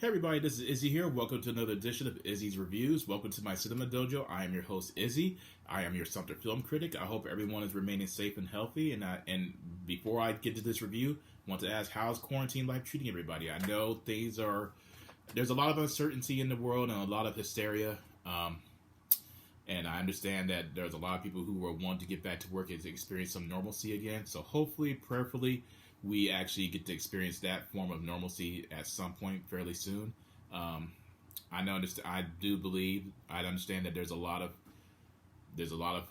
Hey everybody, this is Izzy here. Welcome to another edition of Izzy's Reviews. Welcome to my cinema dojo. I am your host Izzy. I am your Sumter film critic. I hope everyone is remaining safe and healthy. And before I get to this review, I want to ask, how's quarantine life treating everybody? I know there's a lot of uncertainty in the world and a lot of hysteria. And I understand that there's a lot of people who are wanting to get back to work and to experience some normalcy again. So hopefully, prayerfully, we actually get to experience that form of normalcy at some point fairly soon. I know, I do believe, I understand that there's a lot of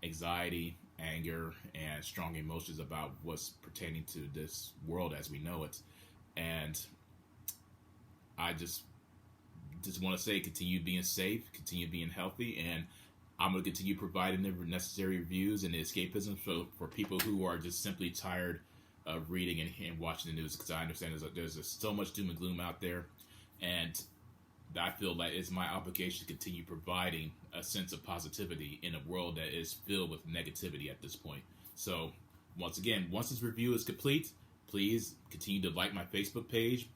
anxiety, anger, and strong emotions about what's pertaining to this world as we know it, and I just want to say, continue being safe, continue being healthy, and I'm going to continue providing the necessary reviews and the escapism for people who are just simply tired of reading and watching the news, because I understand there's so much doom and gloom out there, and I feel like it's my obligation to continue providing a sense of positivity in a world that is filled with negativity at this point. So once again, once this review is complete, please continue to like my Facebook page,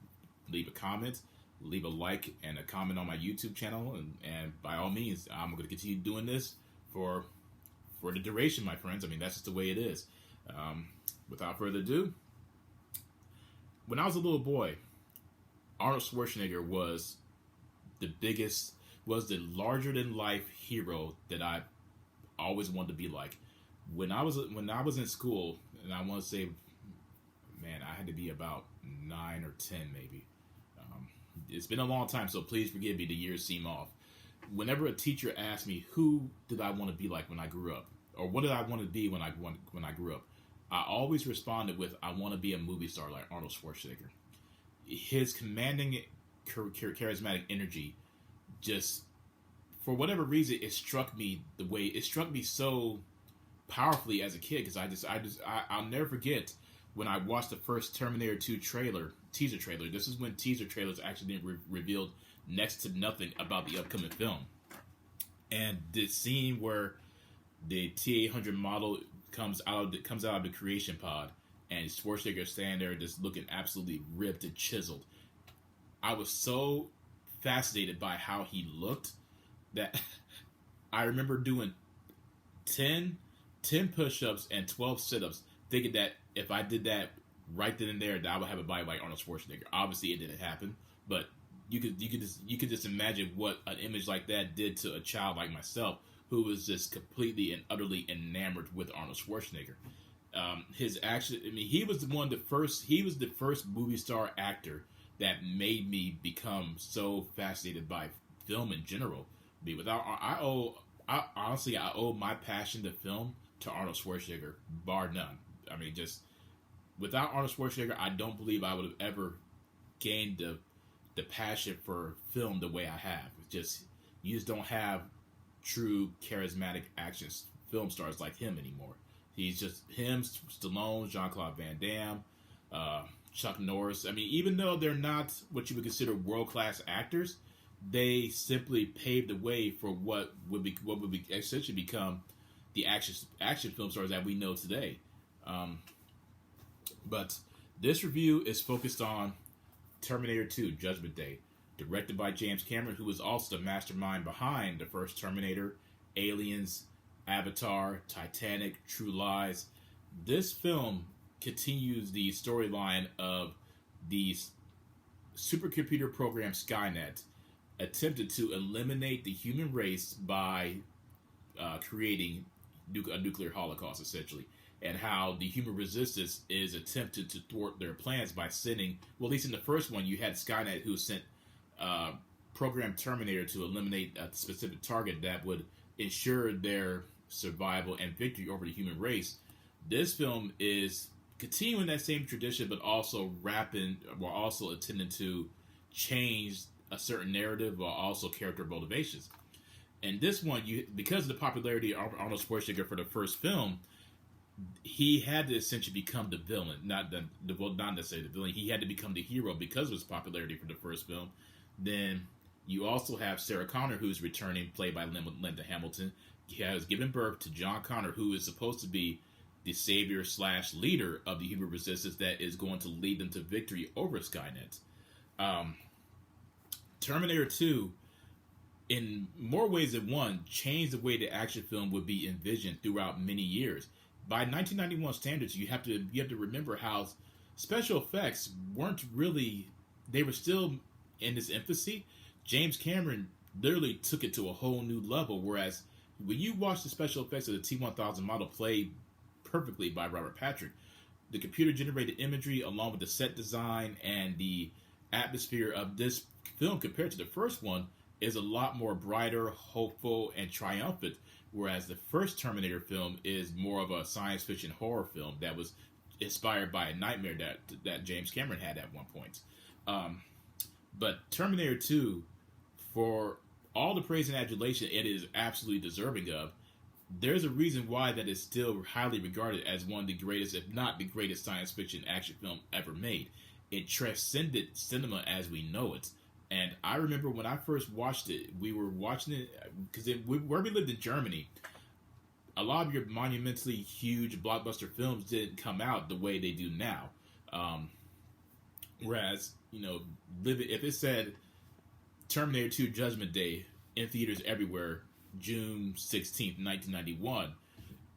leave a comment, leave a like and a comment on my YouTube channel, and by all means, I'm going to continue doing this for the duration, my friends. I mean, that's just the way it is. Without further ado, when I was a little boy, Arnold Schwarzenegger was the larger-than-life hero that I always wanted to be like. When I was in school, and I want to say, man, I had to be about 9 or 10 maybe. It's been a long time, so please forgive me, the years seem off. Whenever a teacher asked me who did I want to be like when I grew up, or what did I want to be when I grew up, I always responded with, I want to be a movie star like Arnold Schwarzenegger. His commanding, charismatic energy, just, for whatever reason, it struck me so powerfully as a kid, because I'll never forget when I watched the first Terminator 2 teaser trailer. This is when teaser trailers actually revealed next to nothing about the upcoming film. And the scene where the T-800 model comes out of the creation pod, and Schwarzenegger standing there just looking absolutely ripped and chiseled. I was so fascinated by how he looked that I remember doing 10 push-ups and 12 sit-ups, thinking that if I did that right then and there, that I would have a body like Arnold Schwarzenegger. Obviously, it didn't happen, but you could just imagine what an image like that did to a child like myself, who was just completely and utterly enamored with Arnold Schwarzenegger. His action, I mean, he was the first movie star actor that made me become so fascinated by film in general. I owe my passion to film to Arnold Schwarzenegger, bar none. I mean, just without Arnold Schwarzenegger, I don't believe I would have ever gained the passion for film the way I have. You just don't have true charismatic action film stars like him anymore. He's just him, Stallone, Jean-Claude Van Damme, Chuck Norris. I mean, even though they're not what you would consider world-class actors, they simply paved the way for what would essentially become the action film stars that we know today. But this review is focused on Terminator 2: Judgment Day, directed by James Cameron, who was also the mastermind behind the first Terminator, Aliens, Avatar, Titanic, True Lies. This film continues the storyline of the supercomputer program Skynet attempted to eliminate the human race by creating a nuclear holocaust, essentially, and how the human resistance is attempted to thwart their plans by sending, well, at least in the first one, you had Skynet who sent programmed Terminator to eliminate a specific target that would ensure their survival and victory over the human race. This film is continuing that same tradition, but also attempting to change a certain narrative while also character motivations. And this one, because of the popularity of Arnold Schwarzenegger for the first film, he had to essentially become the villain, not necessarily the villain. He had to become the hero because of his popularity for the first film. Then you also have Sarah Connor, who's returning, played by Linda Hamilton. He has given birth to John Connor, who is supposed to be the savior / leader of the human resistance that is going to lead them to victory over Skynet. Terminator 2, in more ways than one, changed the way the action film would be envisioned throughout many years. By 1991 standards, you have to remember how special effects weren't really, they were still in its infancy. James Cameron literally took it to a whole new level. Whereas when you watch the special effects of the T-1000 model played perfectly by Robert Patrick, the computer generated imagery along with the set design and the atmosphere of this film compared to the first one is a lot more brighter, hopeful, and triumphant. Whereas the first Terminator film is more of a science fiction horror film that was inspired by a nightmare that James Cameron had at one point. But Terminator 2, for all the praise and adulation it is absolutely deserving of, there's a reason why that is still highly regarded as one of the greatest, if not the greatest, science fiction action film ever made. It transcended cinema as we know it. And I remember when I first watched it, we were watching it because where we lived in Germany, a lot of your monumentally huge blockbuster films didn't come out the way they do now. Whereas, if it said Terminator 2 Judgment Day in theaters everywhere, June 16th, 1991,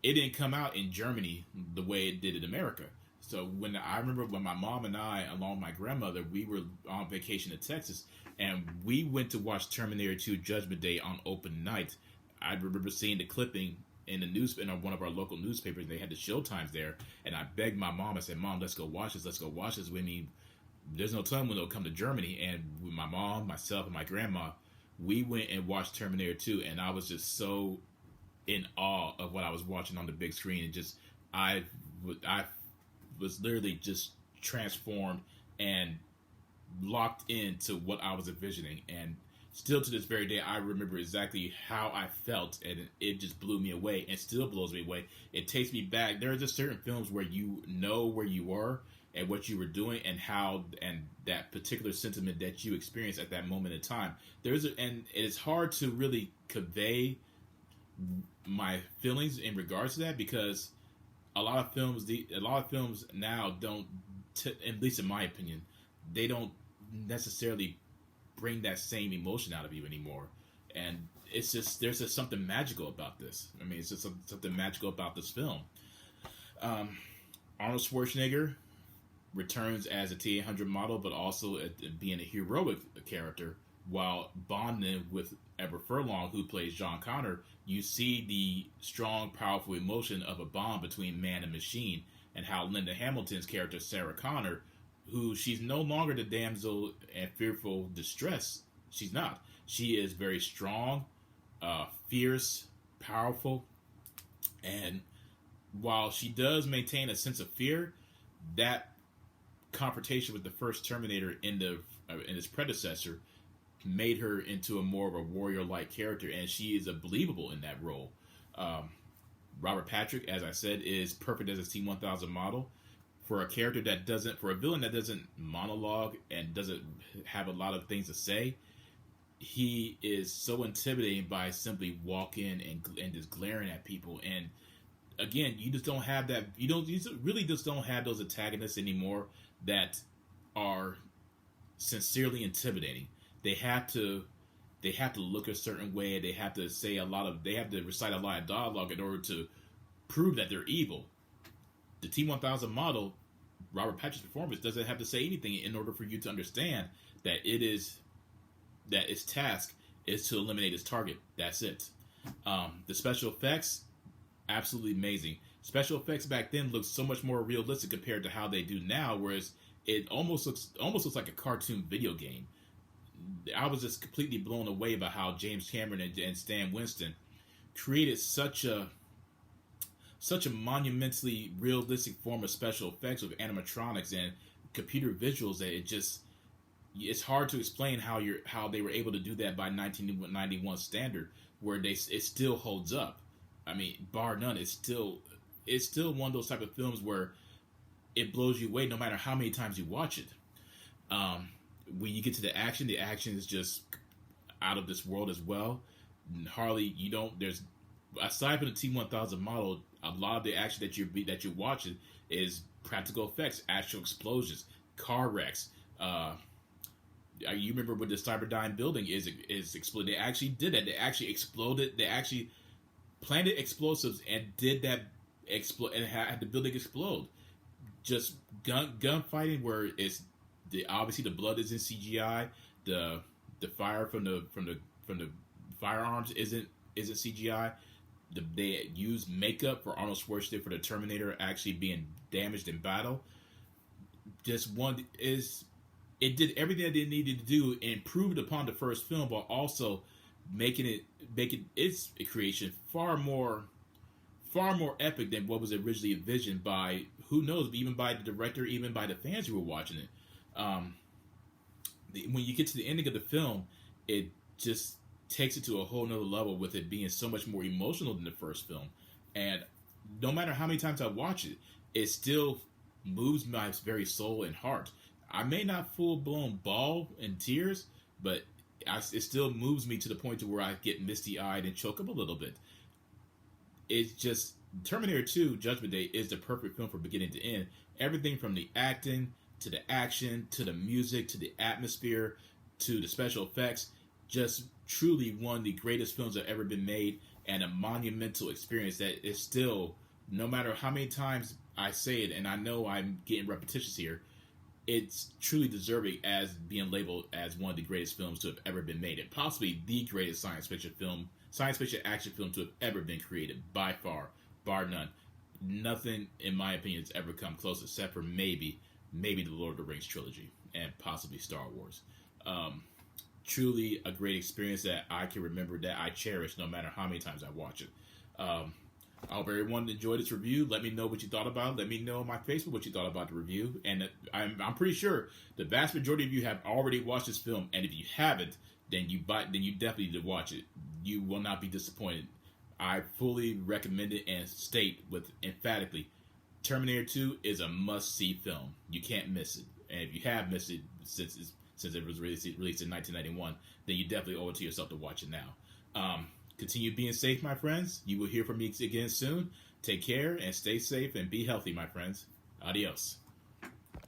it didn't come out in Germany the way it did in America. So I remember when my mom and I, along with my grandmother, we were on vacation in Texas, and we went to watch Terminator 2 Judgment Day on open night. I remember seeing the clipping in one of our local newspapers. They had the show times there, and I begged my mom. I said, "Mom, let's go watch this. Let's go watch this." There's no telling when they'll come to Germany. And with my mom, myself, and my grandma, we went and watched Terminator 2, and I was just so in awe of what I was watching on the big screen. And just I was literally just transformed and locked into what I was envisioning. And still to this very day, I remember exactly how I felt, and it just blew me away, and still blows me away. It takes me back. There are just certain films where you know where you were and what you were doing, and that particular sentiment that you experienced at that moment in time. And it's hard to really convey my feelings in regards to that, because a lot of films now don't, at least in my opinion, they don't necessarily bring that same emotion out of you anymore. And there's just something magical about this. I mean, it's just something magical about this film. Arnold Schwarzenegger returns as a T-800 model, but also being a heroic character, while bonding with Edward Furlong, who plays John Connor. You see the strong, powerful emotion of a bond between man and machine, and how Linda Hamilton's character, Sarah Connor, who she's no longer the damsel in fearful distress. She's not. She is very strong, fierce, powerful, and while she does maintain a sense of fear, that confrontation with the first Terminator in its predecessor made her into a more of a warrior-like character, and she is believable in that role. Robert Patrick, as I said, is perfect as a T-1000 model. For a villain that doesn't monologue and doesn't have a lot of things to say, he is so intimidating by simply walking and just glaring at people. And again, you just don't have that. You really just don't have those antagonists anymore that are sincerely intimidating. They have to look a certain way. They have to recite a lot of dialogue in order to prove that they're evil. The T-1000 model, Robert Patrick's performance, doesn't have to say anything in order for you to understand that its task is to eliminate its target. That's it. The special effects, absolutely amazing. Special effects back then looked so much more realistic compared to how they do now, whereas it almost looks like a cartoon video game. I was just completely blown away by how James Cameron and Stan Winston created such a monumentally realistic form of special effects with animatronics and computer visuals that it's hard to explain how they were able to do that by 1991 standard, where it still holds up. I mean, bar none, it's still one of those type of films where it blows you away no matter how many times you watch it. When you get to the action is just out of this world as well. There's, aside from the T-1000 model, a lot of the action that you're watching is practical effects, actual explosions, car wrecks, You remember when the Cyberdyne building is exploded? They actually did that. They actually exploded. They actually planted explosives and did that explode and had the building explode. Just gunfighting where it's obviously the blood is in CGI. The fire from the firearms isn't CGI. They use makeup for Arnold Schwarzenegger for the Terminator actually being damaged in battle. Just one is it did everything that they needed to do and improved upon the first film, but also making its creation far more epic than what was originally envisioned by who knows, even by the director, even by the fans who were watching it. When you get to the ending of the film, it just takes it to a whole nother level with it being so much more emotional than the first film. And no matter how many times I watch it, it still moves my very soul and heart. I may not full blown bawl in tears, but it still moves me to the point to where I get misty eyed and choke up a little bit. It's just Terminator 2 Judgment Day is the perfect film from beginning to end. Everything from the acting to the action to the music to the atmosphere to the special effects, just truly one of the greatest films that ever been made, and a monumental experience that is still, no matter how many times I say it, and I know I'm getting repetitious here, it's truly deserving as being labeled as one of the greatest films to have ever been made, and possibly the greatest science fiction action film to have ever been created, by far, bar none. Nothing, in my opinion, has ever come close, except for maybe the Lord of the Rings trilogy, and possibly Star Wars. Truly a great experience that I can remember, that I cherish no matter how many times I watch it. I hope everyone enjoyed this review. Let me know what you thought about it. Let me know on my Facebook what you thought about the review. And I'm pretty sure the vast majority of you have already watched this film. And if you haven't, then you definitely need to watch it. You will not be disappointed. I fully recommend it and state with emphatically, Terminator 2 is a must-see film. You can't miss it. And if you have missed it since it was released in 1991, then you definitely owe it to yourself to watch it now. Continue being safe, my friends. You will hear from me again soon. Take care and stay safe and be healthy, my friends. Adios.